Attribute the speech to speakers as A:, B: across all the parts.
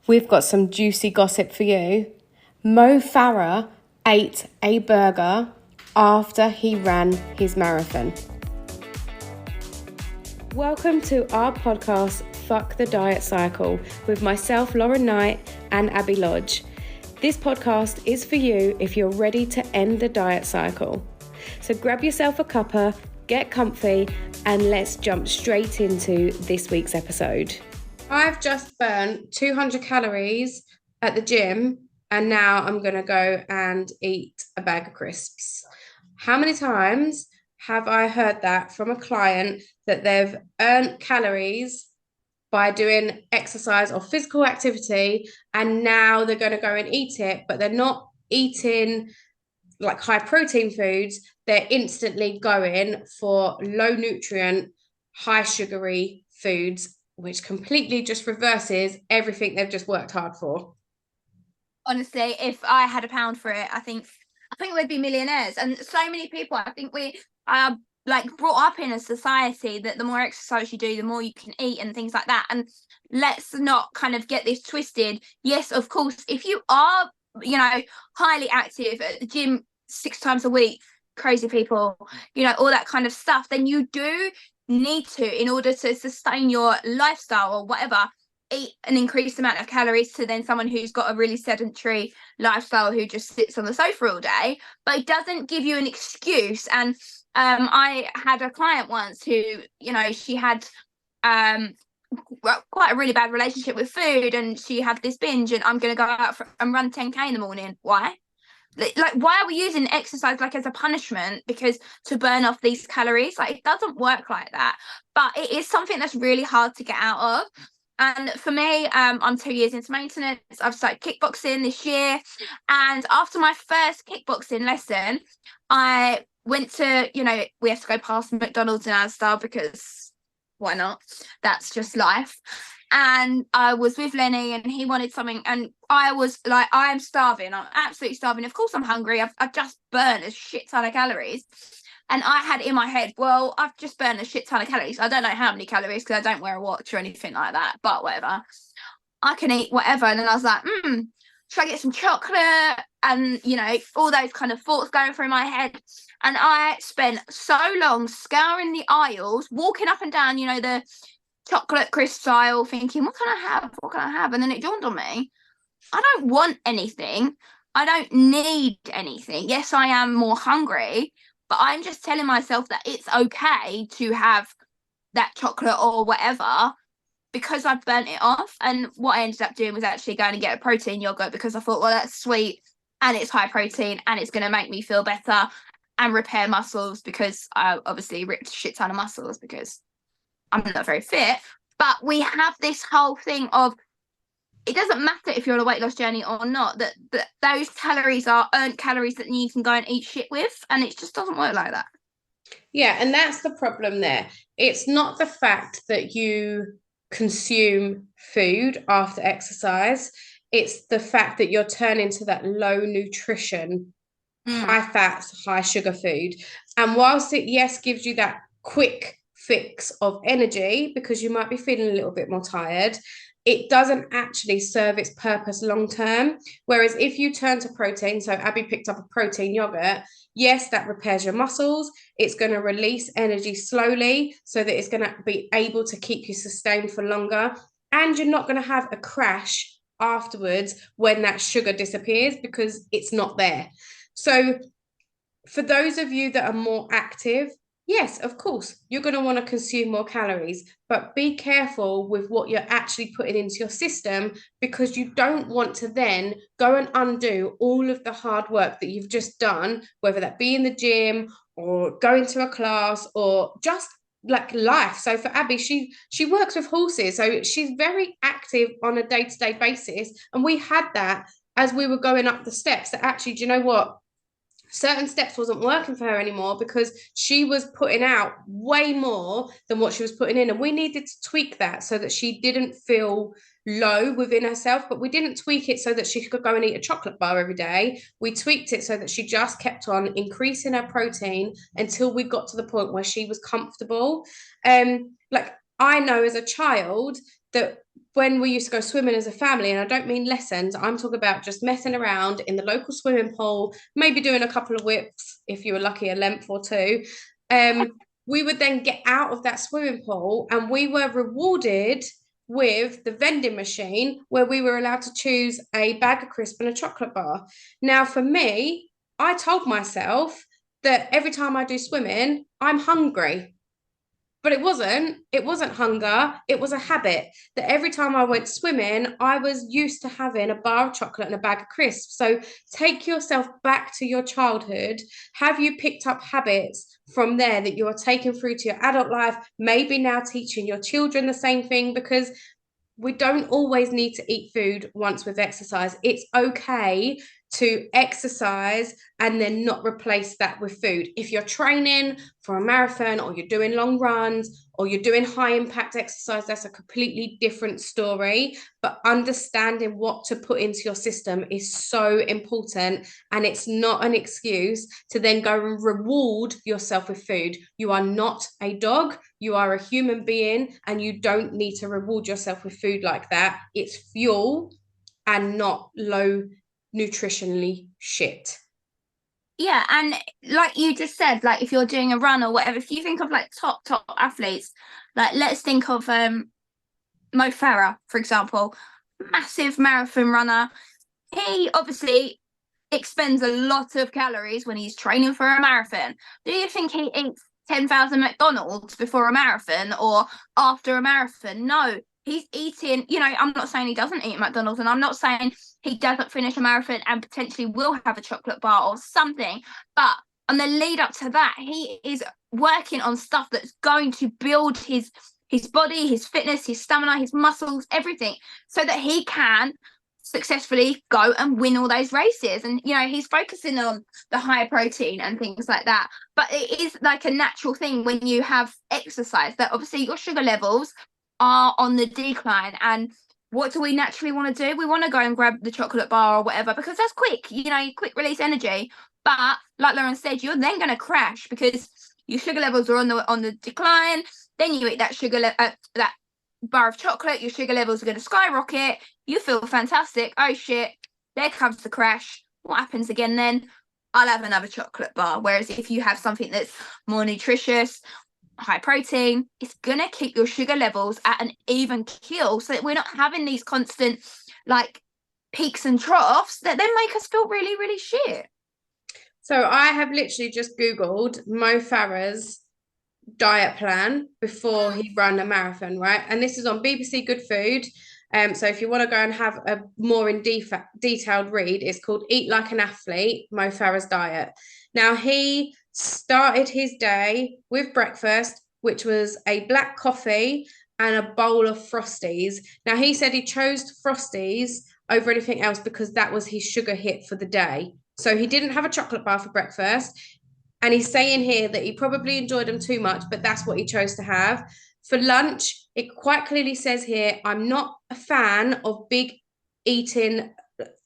A: We've got some juicy gossip for you. Mo Farah ate a burger after he ran his marathon. Welcome to our podcast, Fuck the Diet Cycle, with myself, Lauren Knight, and Abby Lodge. This podcast is for you if you're ready to end the diet cycle. So grab yourself a cuppa, get comfy, and let's jump straight into this week's episode. I've just burnt 200 calories at the gym, and now I'm going to go and eat a bag of crisps. How many times have I heard that from a client that they've earned calories by doing exercise or physical activity, and now they're going to go and eat it, but they're not eating like high protein foods, they're instantly going for low nutrient, high sugary foods, which completely just reverses everything they've just worked hard for.
B: Honestly, if I had a pound for it, I think we'd be millionaires. And so many people, I think we are like brought up in a society that the more exercise you do, the more you can eat and things like that. And let's not kind of get this twisted. Yes, of course, if you are, highly active at the gym 6 times a week, crazy people, all that kind of stuff, then you do need to, in order to sustain your lifestyle or whatever, eat an increased amount of calories to then someone who's got a really sedentary lifestyle who just sits on the sofa all day. But it doesn't give you an excuse. And I had a client once who, she had quite a really bad relationship with food, and she had this binge, and I'm going to go out and run 10k in the morning. Why? Like, why are we using exercise like as a punishment because to burn off these calories? Like, it doesn't work like that. But it is something that's really hard to get out of. And for me, I'm 2 years into maintenance. I've started kickboxing this year. And after my first kickboxing lesson, I went to, we have to go past McDonald's in Asda because why not? That's just life. And I was with Lenny and he wanted something. And I was like, I am starving. I'm absolutely starving. Of course I'm hungry. I've just burnt a shit ton of calories. And I had in my head, well, I've just burned a shit ton of calories. I don't know how many calories because I don't wear a watch or anything like that, but whatever. I can eat whatever. And then I was like, should I get some chocolate? And, all those kind of thoughts going through my head. And I spent so long scouring the aisles, walking up and down, the chocolate crisp aisle, thinking, what can I have? What can I have? And then it dawned on me, I don't want anything. I don't need anything. Yes, I am more hungry, but I'm just telling myself that it's okay to have that chocolate or whatever because I've burnt it off. And what I ended up doing was actually going to get a protein yogurt because I thought, well, that's sweet and it's high protein and it's going to make me feel better and repair muscles because I obviously ripped a shit ton of muscles because I'm not very fit. But we have this whole thing of it doesn't matter if you're on a weight loss journey or not, that those calories are earned calories that you can go and eat shit with, and it just doesn't work like that.
A: Yeah, and that's the problem there. It's not the fact that you consume food after exercise. It's the fact that you're turning to that low nutrition, high fats, high sugar food. And whilst it, yes, gives you that quick fix of energy because you might be feeling a little bit more tired, it doesn't actually serve its purpose long term. Whereas if you turn to protein, so Abby picked up a protein yogurt, yes, that repairs your muscles. It's going to release energy slowly so that it's going to be able to keep you sustained for longer. And you're not going to have a crash afterwards when that sugar disappears because it's not there. So for those of you that are more active, yes, of course, you're going to want to consume more calories, but be careful with what you're actually putting into your system because you don't want to then go and undo all of the hard work that you've just done, whether that be in the gym or going to a class or just like life. So for Abby, she works with horses, so she's very active on a day-to-day basis. And we had that as we were going up the steps that actually, do you know what? Certain steps wasn't working for her anymore because she was putting out way more than what she was putting in, and we needed to tweak that so that she didn't feel low within herself. But we didn't tweak it so that she could go and eat a chocolate bar every day. We tweaked it so that she just kept on increasing her protein until we got to the point where she was comfortable. Like I know as a child that when we used to go swimming as a family, and I don't mean lessons, I'm talking about just messing around in the local swimming pool, maybe doing a couple of whips if you were lucky, a length or two. We would then get out of that swimming pool and we were rewarded with the vending machine where we were allowed to choose a bag of crisps and a chocolate bar. Now, for me, I told myself that every time I do swimming, I'm hungry. But it wasn't hunger, it was a habit that every time I went swimming, I was used to having a bar of chocolate and a bag of crisps. So take yourself back to your childhood. Have you picked up habits from there that you're taking through to your adult life? Maybe now teaching your children the same thing, because we don't always need to eat food once we've exercised. It's okay to exercise and then not replace that with food. If you're training for a marathon, or you're doing long runs, or you're doing high impact exercise, that's a completely different story. But understanding what to put into your system is so important. And it's not an excuse to then go and reward yourself with food. You are not a dog. You are a human being, and you don't need to reward yourself with food like that. It's fuel and not low nutritionally shit.
B: Yeah, and like you just said, like if you're doing a run or whatever, if you think of like top athletes, like let's think of Mo Farah, for example, massive marathon runner. He obviously expends a lot of calories when he's training for a marathon. Do you think he eats 10,000 McDonald's before a marathon or after a marathon? No, he's eating, I'm not saying he doesn't eat McDonald's, and I'm not saying he doesn't finish a marathon and potentially will have a chocolate bar or something. But on the lead up to that, he is working on stuff that's going to build his body, his fitness, his stamina, his muscles, everything, so that he can successfully go and win all those races. And he's focusing on the high protein and things like that, but it is like a natural thing when you have exercise that obviously your sugar levels are on the decline. And what do we naturally want to do? We want to go and grab the chocolate bar or whatever, because that's quick, quick release energy. But like Lauren said, you're then going to crash because your sugar levels are on the decline. Then you eat that that bar of chocolate, your sugar levels are going to skyrocket. You feel fantastic. Oh shit, there comes the crash. What happens again then? I'll have another chocolate bar. Whereas if you have something that's more nutritious, high protein, it's going to keep your sugar levels at an even keel, so that we're not having these constant like peaks and troughs that then make us feel really, really shit.
A: So I have literally just Googled Mo Farah's diet plan before he ran a marathon, right? And this is on BBC Good Food. So if you want to go and have a more detailed read, it's called Eat Like an Athlete, Mo Farah's Diet. Now, he started his day with breakfast, which was a black coffee and a bowl of Frosties. Now, he said he chose Frosties over anything else because that was his sugar hit for the day. So he didn't have a chocolate bar for breakfast. And he's saying here that he probably enjoyed them too much, but that's what he chose to have. For lunch, it quite clearly says here, I'm not a fan of eating.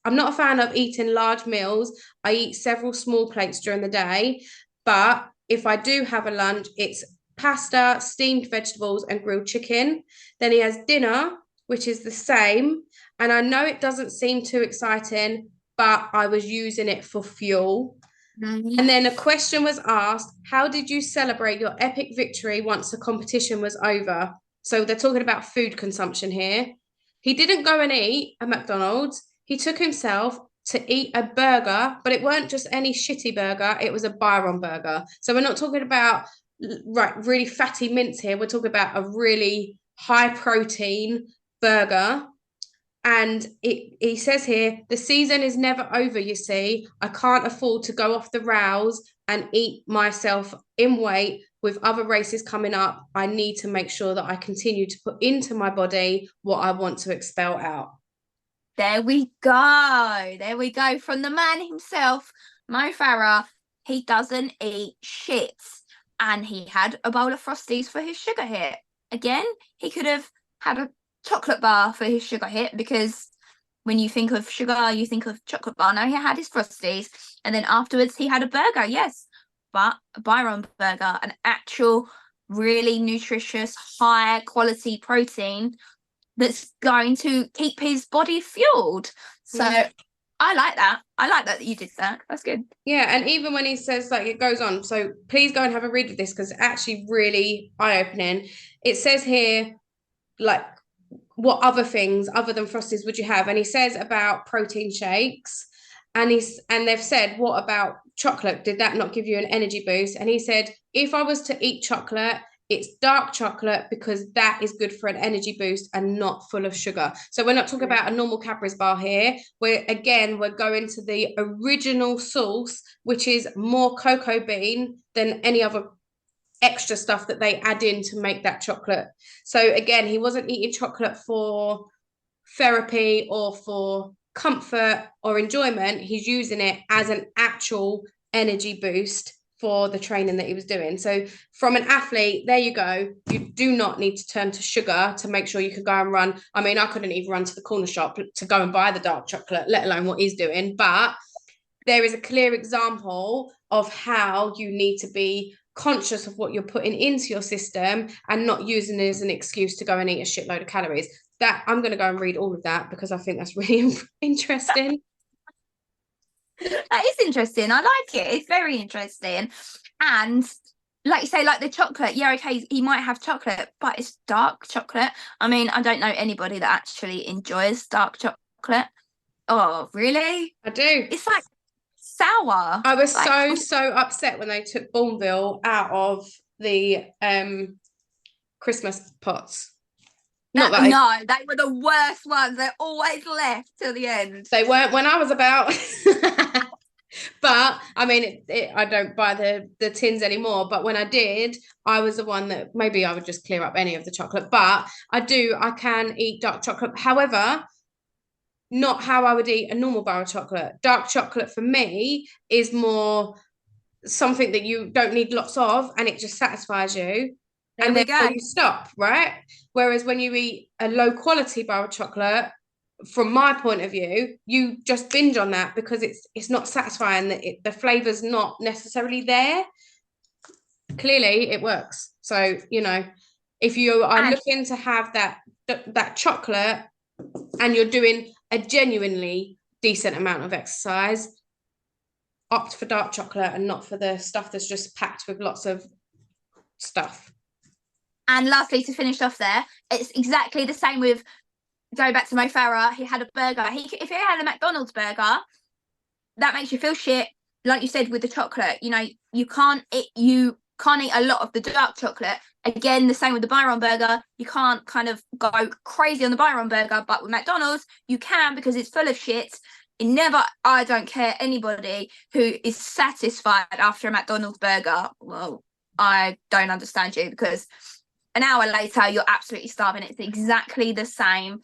A: I'm not a fan of eating large meals. I eat several small plates during the day. But if I do have a lunch, it's pasta, steamed vegetables, and grilled chicken. Then he has dinner, which is the same. And I know it doesn't seem too exciting, but I was using it for fuel.
B: Mm-hmm.
A: And then a question was asked, how did you celebrate your epic victory once the competition was over? So they're talking about food consumption here. He didn't go and eat at McDonald's. He took himself to eat a burger, but it weren't just any shitty burger. It was a Byron burger. So we're not talking about really fatty mince here. We're talking about a really high protein burger. And he says here, the season is never over, you see. I can't afford to go off the rails and eat myself in weight with other races coming up. I need to make sure that I continue to put into my body what I want to expel out.
B: There we go. There we go. From the man himself, Mo Farah. He doesn't eat shit. And he had a bowl of Frosties for his sugar hit. Again, he could have had a chocolate bar for his sugar hit, because when you think of sugar, you think of chocolate bar. No, he had his Frosties. And then afterwards, he had a burger, yes. But a Byron burger, an actual really nutritious, high quality protein that's going to keep his body fueled. So I like that. I like that you did that. That's good.
A: Yeah, and even when he says, like, it goes on, so please go and have a read of this because it's actually really eye-opening. It says here, like, what other things other than Frosties would you have? And he says about protein shakes, and they've said, what about chocolate? Did that not give you an energy boost? And he said, if I was to eat chocolate, it's dark chocolate because that is good for an energy boost and not full of sugar. So we're not talking about a normal Cadbury's bar here. We're going to the original source, which is more cocoa bean than any other extra stuff that they add in to make that chocolate. So again, he wasn't eating chocolate for therapy or for comfort or enjoyment. He's using it as an actual energy boost for the training that he was doing. So from an athlete, there you go. You do not need to turn to sugar to make sure you can go and run. I mean, I couldn't even run to the corner shop to go and buy the dark chocolate, let alone what he's doing. But there is a clear example of how you need to be conscious of what you're putting into your system and not using it as an excuse to go and eat a shitload of calories. That I'm going to go and read all of that because I think that's really interesting.
B: That is interesting. I like it. It's very interesting. And like you say, like the chocolate, yeah, okay, he might have chocolate, but it's dark chocolate. I mean, I don't know anybody that actually enjoys dark chocolate. Oh, really?
A: I do.
B: It's like sour.
A: I was
B: like,
A: so upset when they took Bourneville out of the Christmas pots.
B: No, they were the worst ones. They're always left till the end.
A: They weren't when I was about. But I mean, I don't buy the tins anymore. But when I did, I was the one that maybe I would just clear up any of the chocolate. But I can eat dark chocolate. However, not how I would eat a normal bar of chocolate. Dark chocolate for me is more something that you don't need lots of and it just satisfies you.
B: There
A: and
B: we
A: then
B: go.
A: you stop, right? Whereas when you eat a low quality bar of chocolate, from my point of view, you just binge on that because it's not satisfying. The flavor's not necessarily there. Clearly, it works. So if you are looking to have that chocolate and you're doing a genuinely decent amount of exercise, opt for dark chocolate and not for the stuff that's just packed with lots of stuff.
B: And lastly, to finish off there, it's exactly the same with, going back to Mo Farah, he had a burger. If he had a McDonald's burger, that makes you feel shit. Like you said with the chocolate, you can't eat a lot of the dark chocolate. Again, the same with the Byron burger. You can't kind of go crazy on the Byron burger, but with McDonald's, you can because it's full of shit. I don't care anybody who is satisfied after a McDonald's burger. Well, I don't understand you because an hour later, you're absolutely starving. It's exactly the same.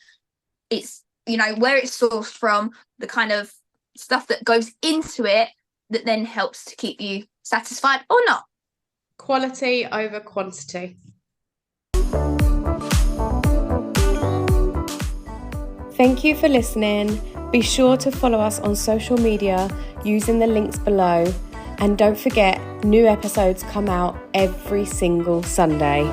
B: It's, where it's sourced from, the kind of stuff that goes into it that then helps to keep you satisfied or not.
A: Quality over quantity. Thank you for listening. Be sure to follow us on social media using the links below. And don't forget, new episodes come out every single Sunday.